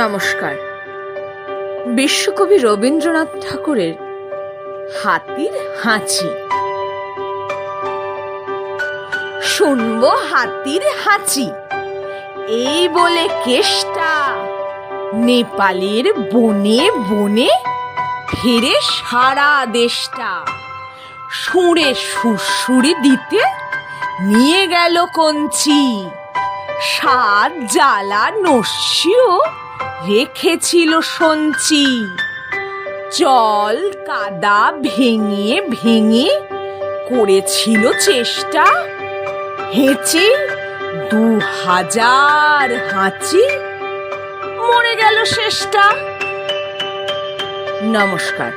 নমস্কার। বিশ্বকবি রবীন্দ্রনাথ ঠাকুরের হাতির হাঁচি। শুনবো হাতির হাঁচি, এই বলে কেষ্টা নেপালের বনে বনে ফিরে সারা দেশটা। সুরে সুরসুরি দিতে নিয়ে গেল কঞ্চি, সাত জ্বালা নস্যিও রেখেছিল সঞ্চি। জল কাদা ভেঙে ভেঙে করেছিল চেষ্টা, হেঁচে 2000 হাঁচি মরে গেল শেষটা। নমস্কার।